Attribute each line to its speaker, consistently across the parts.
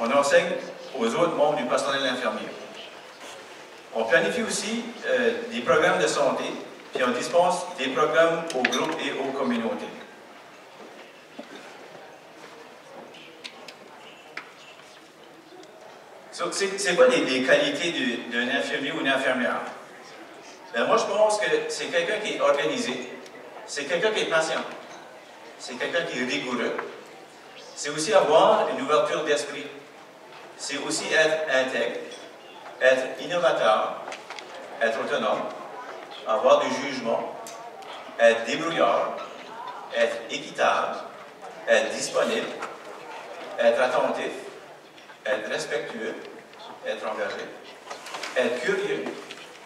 Speaker 1: on enseigne aux autres membres du personnel infirmier. On planifie aussi des programmes de santé, puis on dispense des programmes aux groupes et aux communautés. C'est quoi les qualités d'un infirmier ou une infirmière? Ben moi, je pense que c'est quelqu'un qui est organisé, c'est quelqu'un qui est patient, c'est quelqu'un qui est rigoureux, c'est aussi avoir une ouverture d'esprit, c'est aussi être intègre, être innovateur, être autonome, avoir du jugement, être débrouillard, être équitable, être disponible, être attentif, être respectueux, être engagé, être curieux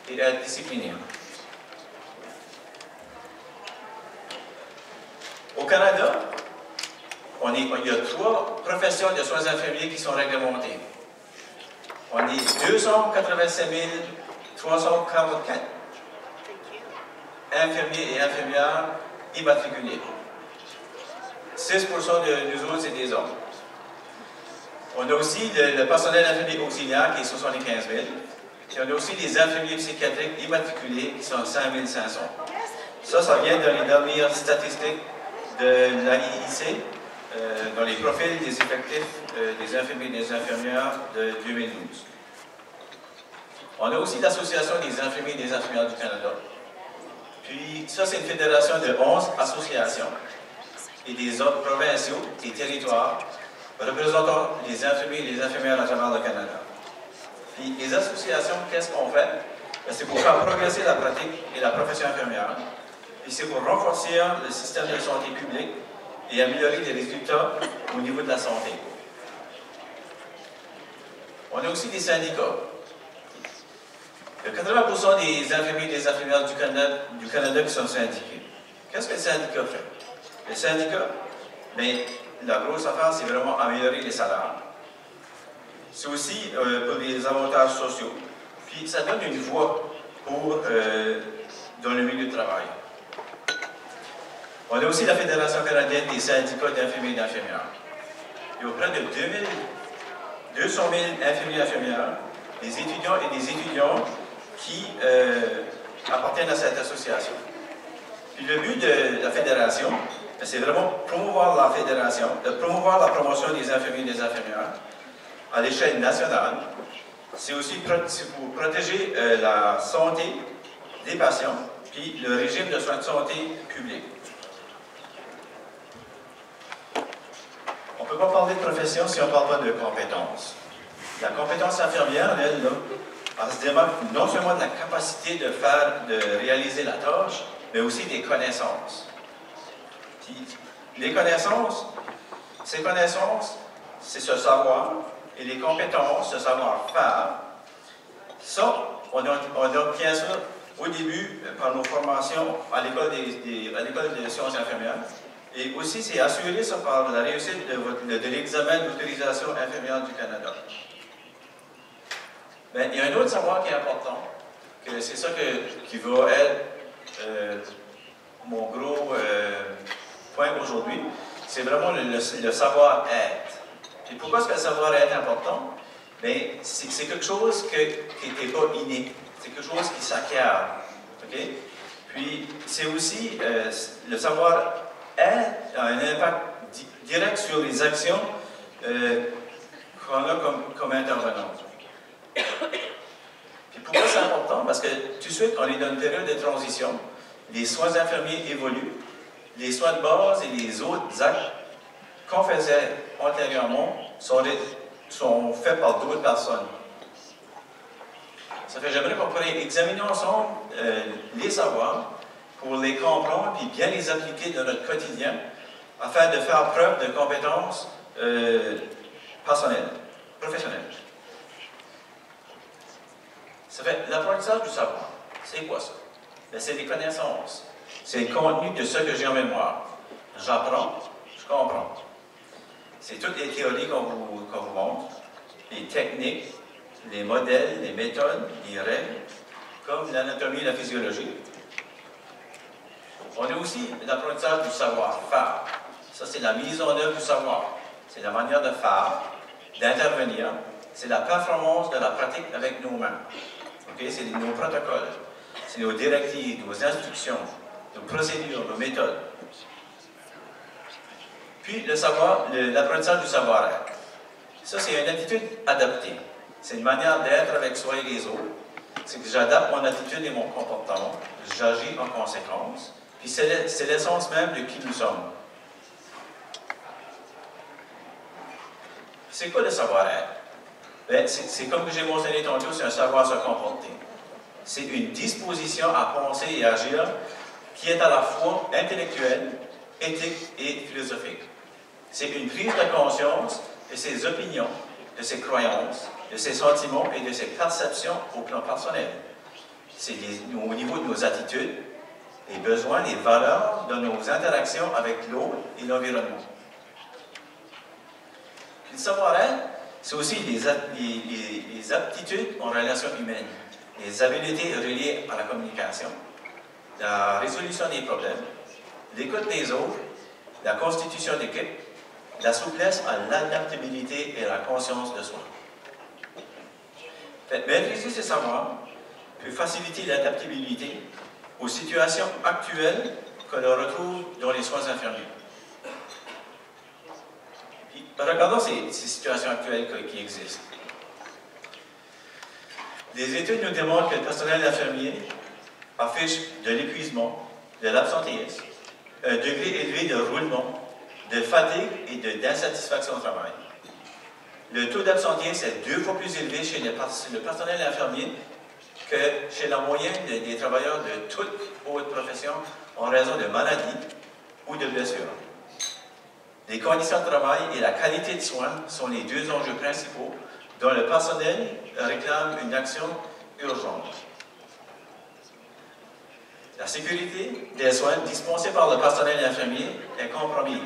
Speaker 1: et être discipliné. Au Canada, il y a 3 professions de soins infirmiers qui sont réglementées. On est 287 344 infirmiers et infirmières immatriculés. 6% de nous autres, c'est des hommes. On a aussi le personnel infirmier auxiliaire qui est 75 000. Puis on a aussi les infirmiers psychiatriques immatriculés qui sont 5 500. Ça vient dans les dernières statistiques de l'AIIC, dans les profils des effectifs des infirmiers et des infirmières de 2012. On a aussi l'Association des infirmiers et des infirmières du Canada. Puis ça, c'est une fédération de 11 associations et des ordres provinciaux et territoires représentant les infirmiers et les infirmières à travers le Canada. Puis les associations, qu'est-ce qu'on fait? C'est pour faire progresser la pratique et la profession infirmière. Puis c'est pour renforcer le système de santé publique et améliorer les résultats au niveau de la santé. On a aussi des syndicats. Il y a 80% des infirmiers et des infirmières du Canada qui sont syndiqués. Qu'est-ce que le syndicat fait? Le syndicat, bien, la grosse affaire, c'est vraiment améliorer les salaires. C'est aussi pour les avantages sociaux. Puis ça donne une voix dans le milieu du travail. On a aussi la Fédération canadienne des syndicats d'infirmiers et d'infirmières. Il y a auprès de 200 000 infirmiers et infirmières, des étudiants et des étudiantes qui appartiennent à cette association. Puis le but de la fédération, c'est vraiment promouvoir la fédération, de promouvoir la promotion des infirmiers et des infirmières à l'échelle nationale. C'est aussi pour protéger la santé des patients, puis le régime de soins de santé public. On ne peut pas parler de profession si on ne parle pas de compétences. La compétence infirmière, elle se démarque non seulement de la capacité de réaliser la tâche, mais aussi des connaissances. Puis, les connaissances, ces connaissances, c'est ce savoir, et les compétences, ce savoir-faire. Ça, on obtient ça au début par nos formations à l'école des sciences infirmières. Et aussi, c'est assuré ça par la réussite de l'examen d'autorisation infirmière du Canada. Bien, il y a un autre savoir qui est important, que c'est ça qui va être mon gros point aujourd'hui, c'est vraiment le savoir-être. Et pourquoi est-ce que le savoir-être est important? Bien, c'est quelque chose qui n'était pas inné, c'est quelque chose qui s'acquiert. Okay? Puis, c'est aussi le savoir-être a un impact direct sur les actions qu'on a comme intervenants. Puis pourquoi c'est important? Parce que tout de suite, on est dans une période de transition. Les soins infirmiers évoluent. Les soins de base et les autres actes qu'on faisait antérieurement sont faits par d'autres personnes. Ça fait j'aimerais qu'on pourrait examiner ensemble les savoirs pour les comprendre et bien les appliquer dans notre quotidien afin de faire preuve de compétences personnelles, professionnelles. Ça fait l'apprentissage du savoir. C'est quoi ça? C'est des connaissances. C'est le contenu de ce que j'ai en mémoire. J'apprends, je comprends. C'est toutes les théories qu'on vous montre, les techniques, les modèles, les méthodes, les règles, comme l'anatomie et la physiologie. On a aussi l'apprentissage du savoir-faire. Ça, c'est la mise en œuvre du savoir. C'est la manière de faire d'intervenir, c'est la performance de la pratique avec nos mains. Okay? C'est nos protocoles, c'est nos directives, nos instructions, nos procédures, nos méthodes. Puis l'apprentissage du savoir-être. Ça, c'est une attitude adaptée. C'est une manière d'être avec soi et les autres. C'est que j'adapte mon attitude et mon comportement, j'agis en conséquence, puis c'est l'essence même de qui nous sommes. C'est quoi le savoir-être? Ben, c'est comme j'ai mentionné tantôt, c'est un savoir se comporter. C'est une disposition à penser et agir qui est à la fois intellectuelle, éthique et philosophique. C'est une prise de conscience de ses opinions, de ses croyances, de ses sentiments et de ses perceptions au plan personnel. C'est au niveau de nos attitudes, les besoins, les valeurs de nos interactions avec l'autre et l'environnement. Le savoir-être, c'est aussi les aptitudes en relation humaine, les habiletés reliées à la communication, la résolution des problèmes, l'écoute des autres, la constitution d'équipe, la souplesse à l'adaptabilité et à la conscience de soi. Maîtriser ces savoirs peut faciliter l'adaptabilité aux situations actuelles que l'on retrouve dans les soins infirmiers. Puis, regardons ces situations actuelles qui existent. Les études nous démontrent que le personnel infirmier affiche de l'épuisement, de l'absentéisme, un degré élevé de roulement, de fatigue et d'insatisfaction au travail. Le taux d'absentéisme est 2 fois plus élevé chez le personnel infirmier que chez la moyenne des travailleurs de toute haute profession en raison de maladies ou de blessures. Les conditions de travail et la qualité de soins sont les 2 enjeux principaux dont le personnel réclame une action urgente. La sécurité des soins dispensés par le personnel infirmier est compromise.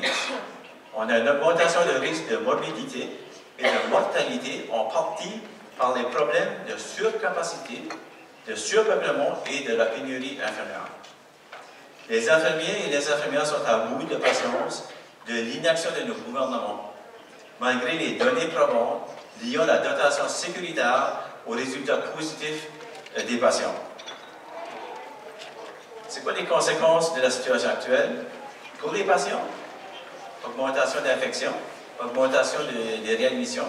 Speaker 1: On a une augmentation de risque de morbidité et de mortalité en partie par les problèmes de surcapacité, de surpeuplement et de la pénurie infirmière. Les infirmiers et les infirmières sont à bout de patience de l'inaction de nos gouvernements, malgré les données probantes liant la dotation sécuritaire aux résultats positifs des patients. C'est quoi les conséquences de la situation actuelle? Pour les patients, augmentation d'infections, augmentation des réadmissions,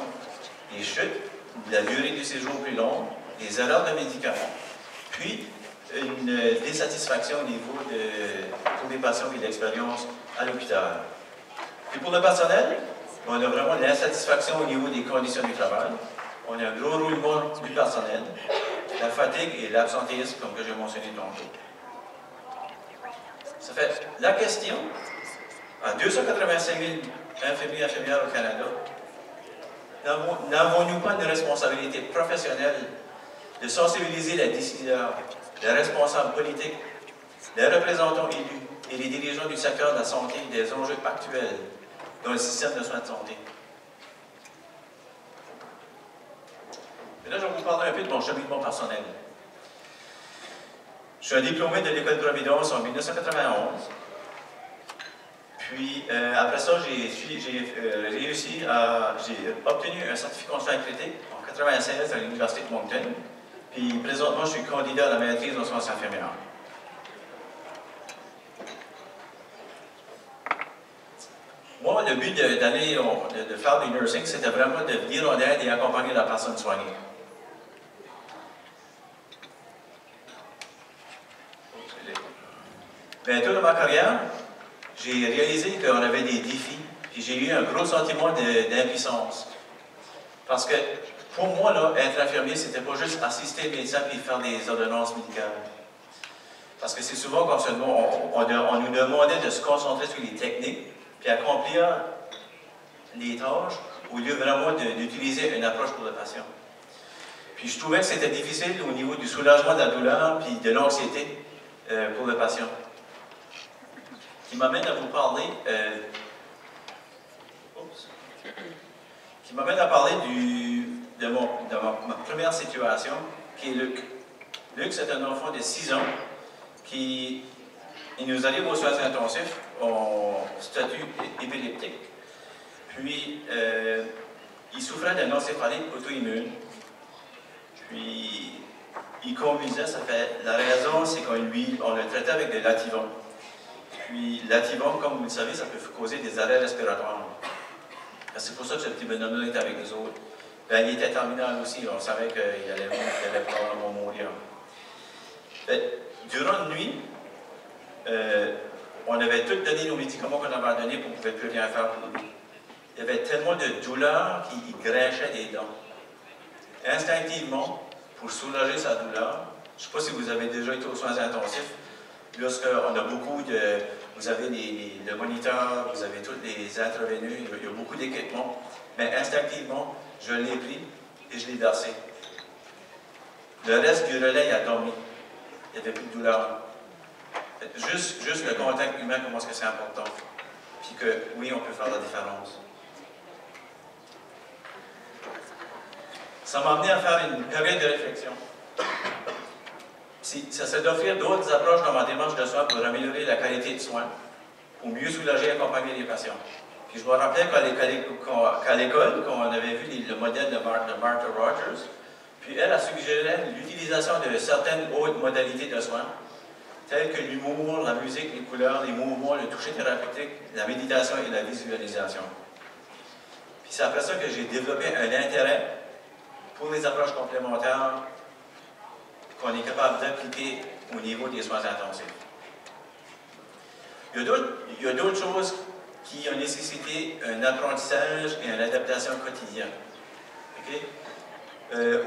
Speaker 1: des chutes, la durée du séjour plus longue, des erreurs de médicaments, puis une désatisfaction au niveau pour les patients qui ont de l'expérience à l'hôpital. Puis pour le personnel, on a vraiment de l'insatisfaction au niveau des conditions du travail, on a un gros roulement du personnel, la fatigue et l'absentéisme, comme que j'ai mentionné tantôt. Ça fait la question, à 285 000 infirmiers et infirmières au Canada, n'avons-nous pas une responsabilité professionnelle de sensibiliser les décideurs, les responsables politiques, les représentants élus et les dirigeants du secteur de la santé des enjeux actuels dans le système de soins de santé? Et là, je vais vous parler un peu de mon cheminement personnel. Je suis un diplômé de l'École de Providence en 1991. Puis, après ça, j'ai obtenu un certificat en soins critiques en 1996 à l'Université de Moncton. Puis, présentement, je suis candidat à la maîtrise en sciences infirmières. Moi, le but de faire du nursing, c'était vraiment de venir en aide et accompagner la personne soignée. Bien, toute ma carrière, j'ai réalisé qu'on avait des défis, puis j'ai eu un gros sentiment d'impuissance. Parce que, pour moi, là, être infirmier, c'était pas juste assister le médecin puis faire des ordonnances médicales. Parce que c'est souvent comme ça, on nous demandait de se concentrer sur les techniques, puis accomplir les tâches, au lieu vraiment d'utiliser une approche pour le patient. Puis je trouvais que c'était difficile au niveau du soulagement de la douleur, puis de l'anxiété pour le patient. Qui m'amène à vous parler, de ma première situation, qui est Luc. Luc, c'est un enfant de 6 ans qui nous arrive aux soins intensifs en statut épileptique. Puis, il souffrait d'une encéphalite auto-immune. Puis, il conduisait, la raison, c'est qu'on le traitait avec des lativons. Puis, l'ativon, comme vous le savez, ça peut causer des arrêts respiratoires. C'est pour ça que ce petit bonhomme-là était avec nous autres. Ben, il était terminal aussi, on savait qu'il allait probablement mourir. Durant la nuit, on avait tous donné nos médicaments qu'on avait donnés pour qu'on ne pouvait plus rien faire pour lui. Il y avait tellement de douleur qu'il grinchait des dents. Instinctivement, pour soulager sa douleur, je ne sais pas si vous avez déjà été aux soins intensifs, lorsqu'on a beaucoup de... Vous avez le moniteur, vous avez tous les intraveineux, il y a beaucoup d'équipements, mais instinctivement, je l'ai pris et je l'ai versé. Le reste du relais, il a dormi. Il n'y avait plus de douleur. Juste le contact humain, comment est-ce que c'est important. Puis que, oui, on peut faire la différence. Ça m'a amené à faire une période de réflexion. Ça serait d'offrir d'autres approches dans ma démarche de soins pour améliorer la qualité de soins, pour mieux soulager et accompagner les patients. Puis je me rappelais qu'à l'école, quand on avait vu le modèle de Martha Rogers, puis elle a suggéré l'utilisation de certaines autres modalités de soins, telles que l'humour, la musique, les couleurs, les mouvements, le toucher thérapeutique, la méditation et la visualisation. Puis c'est après ça que j'ai développé un intérêt pour les approches complémentaires qu'on est capable d'appliquer au niveau des soins intensifs. Il y a d'autres choses qui ont nécessité un apprentissage et une adaptation quotidienne. Okay?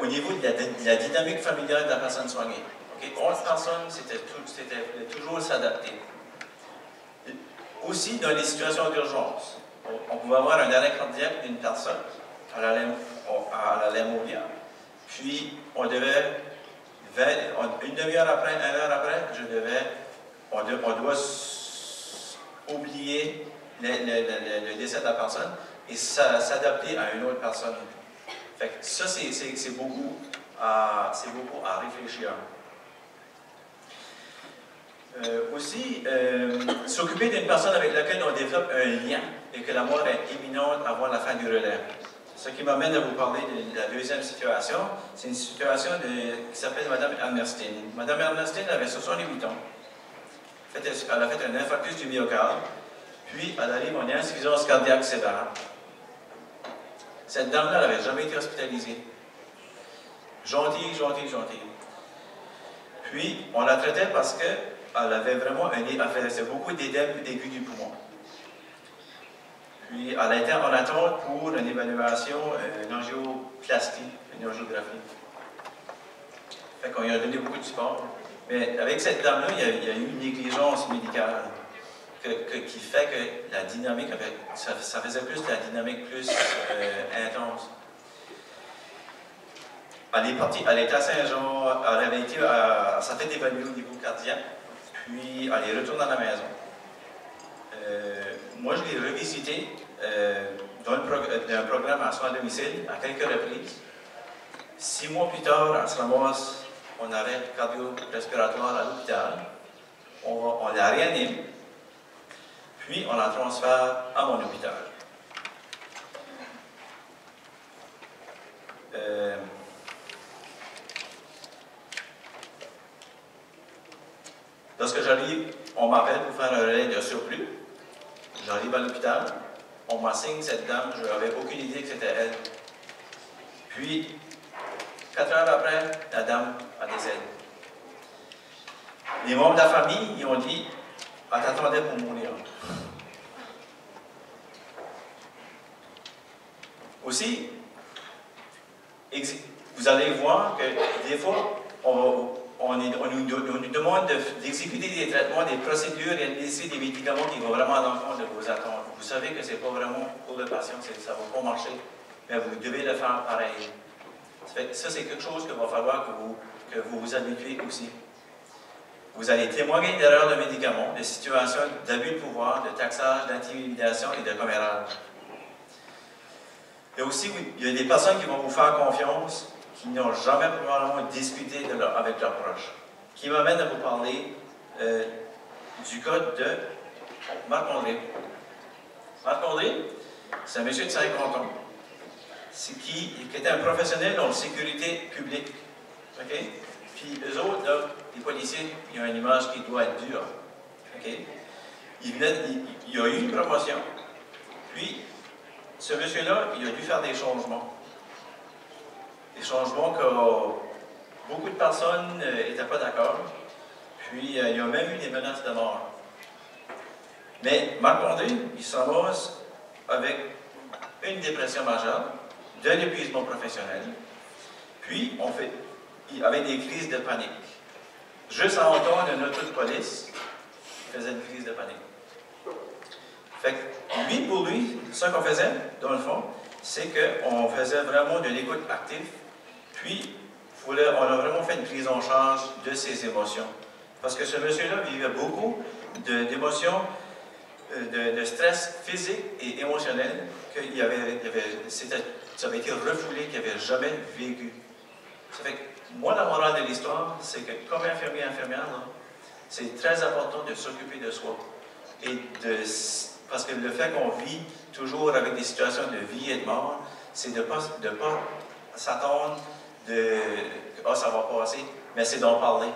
Speaker 1: Au niveau de la dynamique familiale de la personne soignée. Okay? 11 personnes, c'était toujours s'adapter. Aussi, dans les situations d'urgence, on pouvait avoir un arrêt cardiaque d'une personne à la Lémovia, puis on devait, une demi-heure après, 1 heure après, on doit oublier le décès de la personne et s'adapter à une autre personne. Fait que ça, c'est beaucoup à réfléchir. Aussi, s'occuper d'une personne avec laquelle on développe un lien et que la mort est imminente avant la fin du relais. Ce qui m'amène à vous parler de la deuxième situation. C'est une situation qui s'appelle Mme Ernestine. Mme Ernestine avait 68 ans. Elle a fait un infarctus du myocarde, puis elle arrive en insuffisance cardiaque sévère. Cette dame-là n'avait jamais été hospitalisée. Gentille. Puis, on la traitait parce qu'elle avait vraiment elle faisait beaucoup d'édème aigu du poumon. Puis, elle a été en attente pour une évaluation, une angioplastie, une angiographie. Fait qu'on lui a donné beaucoup de support. Mais avec cette dame-là, il y a eu une négligence médicale qui fait que la dynamique, ça faisait plus la dynamique plus intense. Elle est partie, elle était à Saint-Jean, elle s'est fait évaluer au niveau cardiaque, puis elle est retournée à la maison. Moi, je l'ai revisité dans un programme à soins à domicile à quelques reprises. 6 mois plus tard, elle se ramasse en arrêt cardio-respiratoire à l'hôpital. On la réanime, puis on la transfère à mon hôpital. Lorsque j'arrive, on m'appelle pour faire un relais de surplus. J'arrive à l'hôpital, on m'assigne cette dame, je n'avais aucune idée que c'était elle. Puis, 4 heures après, la dame a décédé. Les membres de la famille, ils ont dit, elle t'attendait pour mourir. Aussi, vous allez voir que des fois, on nous demande d'exécuter des traitements, des procédures et d'administrer des médicaments qui vont vraiment à l'encontre de vos attentes. Vous savez que ce n'est pas vraiment pour le patient, ça ne va pas marcher, mais vous devez le faire pareil. Ça, c'est quelque chose qu'il va falloir que vous vous habituez aussi. Vous allez témoigner d'erreurs de médicaments, de situations d'abus de pouvoir, de taxage, d'intimidation et de commérage. Et aussi, oui, il y a des personnes qui vont vous faire confiance, qui n'ont jamais probablement discuté avec leurs proches. Qui m'amène à vous parler du cas de Marc-André. Marc-André, c'est un monsieur de 50 ans. qui était un professionnel en sécurité publique. OK? Puis eux autres, là, les policiers, ils ont une image qui doit être dure. OK? Il a eu une promotion, puis ce monsieur-là, il a dû faire des changements. Des changements que beaucoup de personnes n'étaient pas d'accord. Puis il y a même eu des menaces de mort. Mais Marc André, il s'en va avec une dépression majeure, d'un épuisement professionnel, puis avec des crises de panique. Juste à entendre un auto de police, il faisait une crise de panique. Fait que pour lui, ce qu'on faisait, dans le fond, c'est qu'on faisait vraiment de l'écoute active, puis on a vraiment fait une prise en charge de ses émotions. Parce que ce monsieur-là vivait beaucoup d'émotions, de stress physique et émotionnel, ça avait été refoulé, qu'il n'avait jamais vécu. Ça fait que moi, la morale de l'histoire, c'est que comme infirmier et infirmière, c'est très important de s'occuper de soi. Parce que le fait qu'on vit toujours avec des situations de vie et de mort, c'est de ne pas s'attendre ça va passer, mais c'est d'en parler.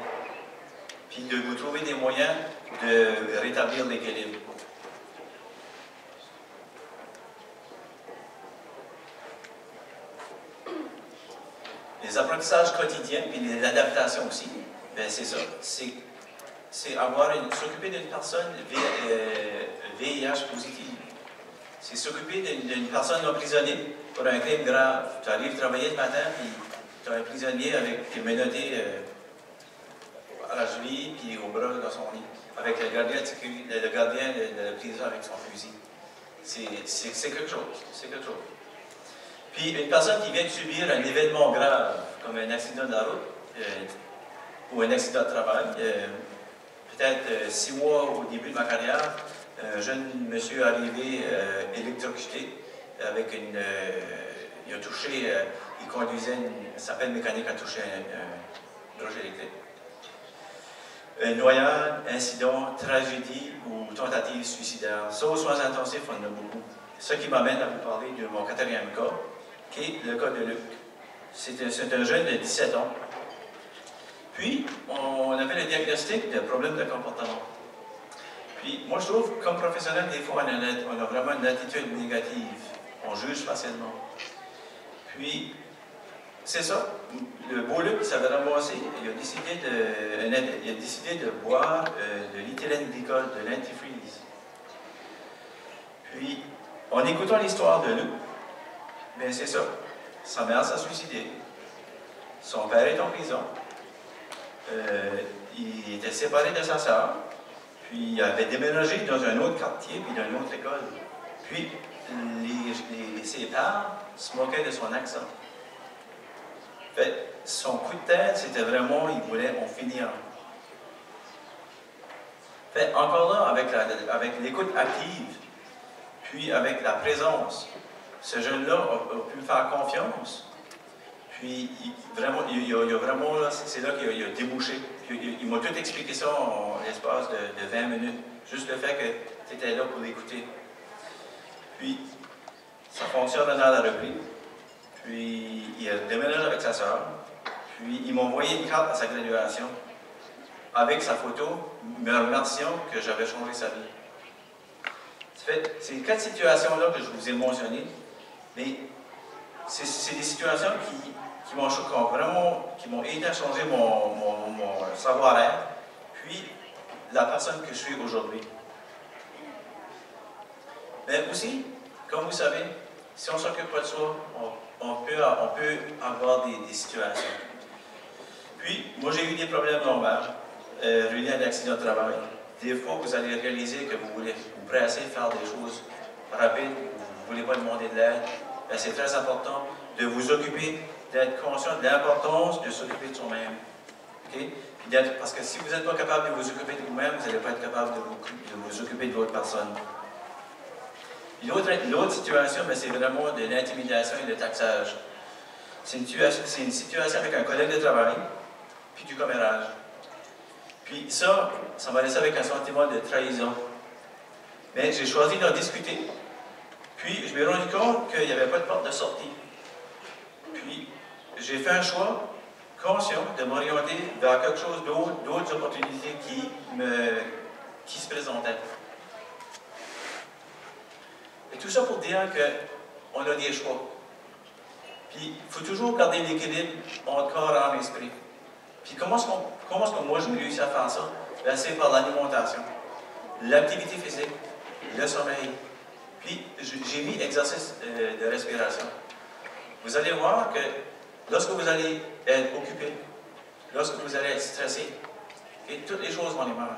Speaker 1: Puis de vous trouver des moyens de rétablir l'équilibre. Les apprentissages quotidiens, puis l'adaptation aussi, ben c'est ça. C'est s'occuper d'une personne VIH positive. C'est s'occuper d'une personne emprisonnée pour un crime grave. Tu arrives travailler le matin, puis tu as un prisonnier avec des menottés à la cheville, puis au bras dans son lit, avec le gardien de la prison avec son fusil. C'est quelque chose. C'est quelque chose. Puis une personne qui vient de subir un événement grave, comme un accident de la route ou un accident de travail, peut-être 6 mois au début de ma carrière, un jeune monsieur arrivé électrocuté avec il a touché, il conduisait sa pelle mécanique a touché un roche électrique. Noyade, incident, tragédie ou tentative suicidaire. Ça, aux soins intensifs, on en a beaucoup. Ce qui m'amène à vous parler de mon 4e cas, qui est le cas de Luc. C'est un jeune de 17 ans. Puis, on avait le diagnostic de problème de comportement. Puis, moi, je trouve, comme professionnel, des fois, on a vraiment une attitude négative. On juge facilement. Puis, c'est ça. Le beau Luc, ça va ramasser. Il a décidé de boire de l'éthylène glycol, de l'antifreeze. Puis, en écoutant l'histoire de Luc, bien c'est ça. Sa mère s'est suicidée. Son père est en prison. Il était séparé de sa sœur. Puis, il avait déménagé dans un autre quartier, puis dans une autre école. Puis, ses parents se moquaient de son accent. Fait, son coup de tête, c'était vraiment, il voulait en finir. Fait, encore là, avec l'écoute active, puis avec la présence, ce jeune-là a pu faire confiance. Puis, il a vraiment, là, c'est là qu'il a débouché. Puis, il m'a tout expliqué ça en l'espace de 20 minutes. Juste le fait que tu étais là pour l'écouter. Puis, ça fonctionne dans la reprise. Puis, il a déménagé avec sa sœur. Puis, il m'a envoyé une carte à sa graduation avec sa photo, me remerciant que j'avais changé sa vie. C'est les 4 situations-là que je vous ai mentionnées, mais c'est des situations qui m'ont aidé à changer mon savoir-être, puis la personne que je suis aujourd'hui. Mais aussi, comme vous savez, si on ne s'occupe pas de soi, on peut avoir des situations. Puis, moi j'ai eu des problèmes lombaires, reliés à l'accident de travail. Des fois, vous allez réaliser que vous pressez faire des choses rapides, vous ne voulez pas demander de l'aide. C'est très important de vous occuper, d'être conscient de l'importance de s'occuper de soi-même. Okay? Parce que si vous n'êtes pas capable de vous occuper de vous-même, vous n'allez pas être capable de vous occuper de l'autre personne. L'autre situation, c'est vraiment de l'intimidation et le taxage. C'est une situation avec un collègue de travail, puis du commérage. Puis ça m'a laissé avec un sentiment de trahison. Mais j'ai choisi d'en discuter. Puis je me suis rendu compte qu'il n'y avait pas de porte de sortie. j'ai fait un choix conscient de m'orienter vers quelque chose d'autre, d'autres opportunités qui se présentaient. Et tout ça pour dire qu'on a des choix. Puis, il faut toujours garder l'équilibre entre corps, âme et esprit. Puis, comment est-ce que moi, j'ai réussi à faire ça? Ben, c'est par l'alimentation, l'activité physique, le sommeil. Puis, j'ai mis exercice de respiration. Vous allez voir que lorsque vous allez être occupé, lorsque vous allez être stressé, et toutes les choses vont aller mal.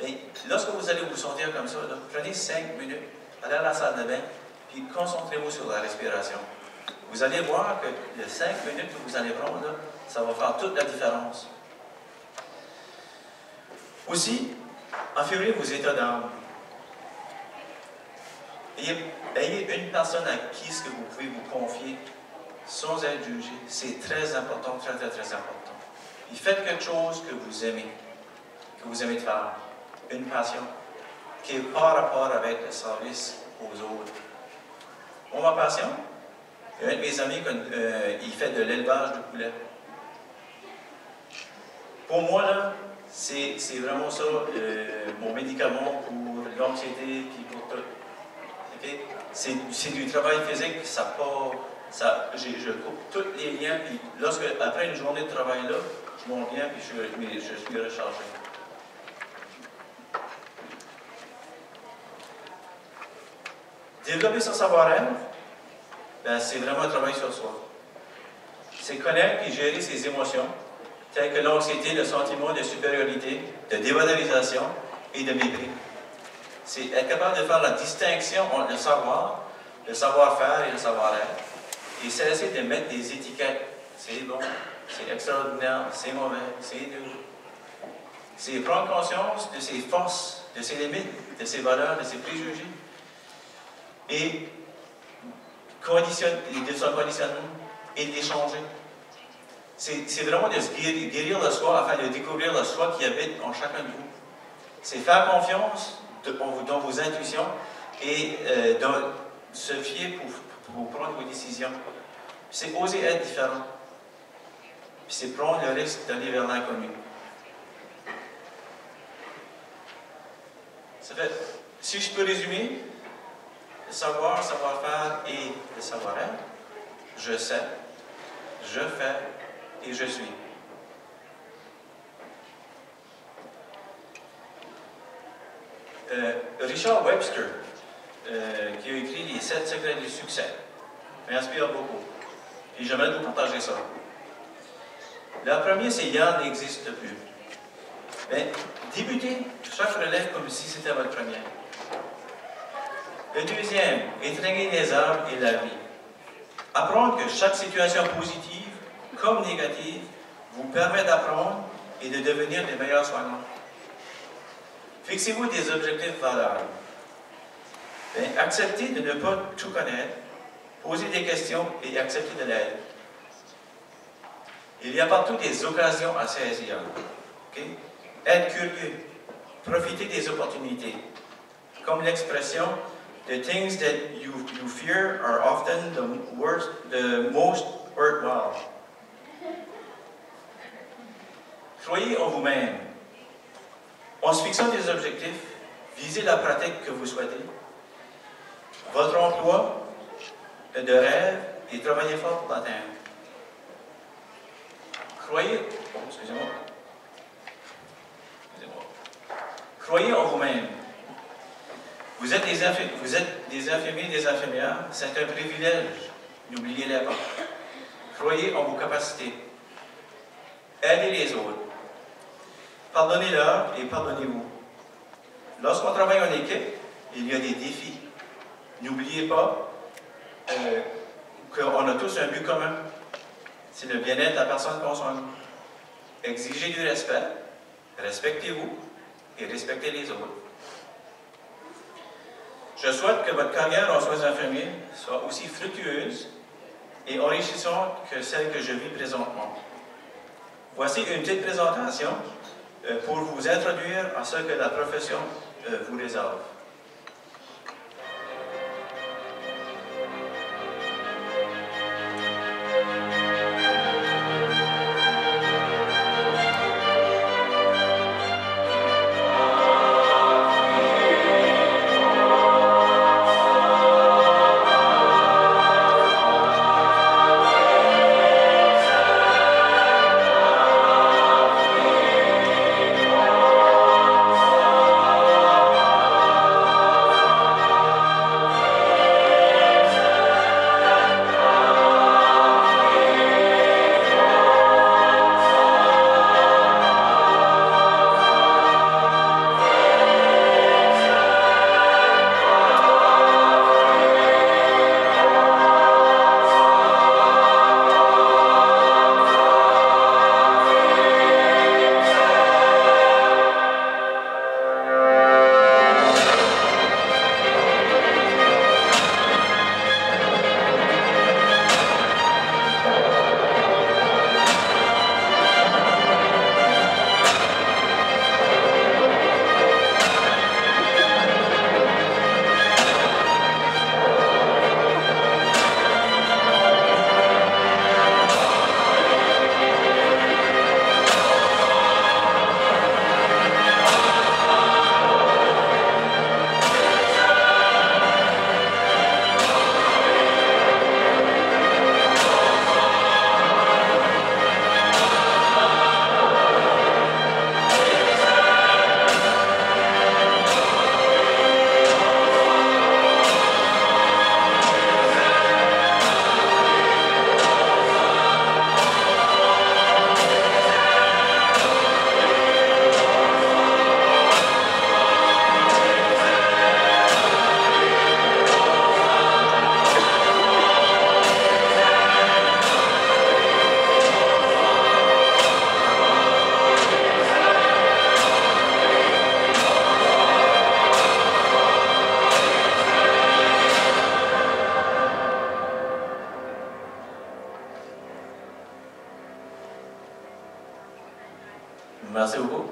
Speaker 1: Et lorsque vous allez vous sentir comme ça, là, prenez 5 minutes, allez à la salle de bain, puis concentrez-vous sur la respiration. Vous allez voir que les 5 minutes que vous allez prendre, là, ça va faire toute la différence. Aussi, affirmez vos états d'âme. Ayez une personne à qui ce que vous pouvez vous confier sans être jugé. C'est très important, très, très, très important. Et faites quelque chose que vous aimez de faire. Une passion qui est par rapport avec le service aux autres. Moi, ma passion, un de mes amis, il fait de l'élevage de poulets. Pour moi, là, c'est vraiment ça, mon médicament pour l'anxiété, puis pour tout. Okay? C'est du travail physique, puis je coupe tous les liens, puis après une journée de travail là, je m'en viens, puis je suis rechargé. Développer son savoir-être, ben, c'est vraiment un travail sur soi. C'est connaître et gérer ses émotions, telles que l'anxiété, le sentiment de supériorité, de dévalorisation et de mépris. C'est être capable de faire la distinction entre le savoir, le savoir-faire et le savoir-être, et cesser de mettre des étiquettes. C'est bon, c'est extraordinaire, c'est mauvais, c'est nul. C'est prendre conscience de ses forces, de ses limites, de ses valeurs, de ses préjugés, et de son conditionnement, et de les changer. C'est vraiment de se guérir le soi afin de découvrir le soi qui habite en chacun de vous. C'est faire confiance dans vos intuitions et se fier pour prendre vos décisions. C'est oser être différent. Puis c'est prendre le risque d'aller vers l'inconnu. Ça fait, si je peux résumer, le savoir, savoir-faire et le savoir-être, je sais, je fais et je suis. Richard Webster, qui a écrit Les 7 secrets du succès, m'inspire beaucoup. Et j'aimerais vous partager ça. La première, c'est Hier n'existe plus. Mais débutez chaque relève comme si c'était votre première. Le deuxième, étreignez les arbres et la vie. Apprendre que chaque situation positive comme négative vous permet d'apprendre et de devenir des meilleurs soignants. Fixez-vous des objectifs valables. Acceptez de ne pas tout connaître, posez des questions et acceptez de l'aide. Il y a partout des occasions à saisir. Okay? Être curieux, profitez des opportunités. Comme l'expression "The things that you fear are often the most worthwhile." Croyez en vous-même. En se fixant des objectifs, visez la pratique que vous souhaitez, votre emploi de rêve et travaillez fort pour l'atteindre. Croyez en vous-même. Vous êtes des infirmiers et des infirmières, c'est un privilège. N'oubliez-le pas. Croyez en vos capacités. Aidez les autres. Pardonnez-leur et pardonnez-vous. Lorsqu'on travaille en équipe, il y a des défis. N'oubliez pas qu'on a tous un but commun. C'est le bien-être de la personne qu'on soigne. Exigez du respect, respectez-vous et respectez les autres. Je souhaite que votre carrière en soins infirmiers soit aussi fructueuse et enrichissante que celle que je vis présentement. Voici une petite présentation pour vous introduire à ce que la profession vous réserve. Merci beaucoup.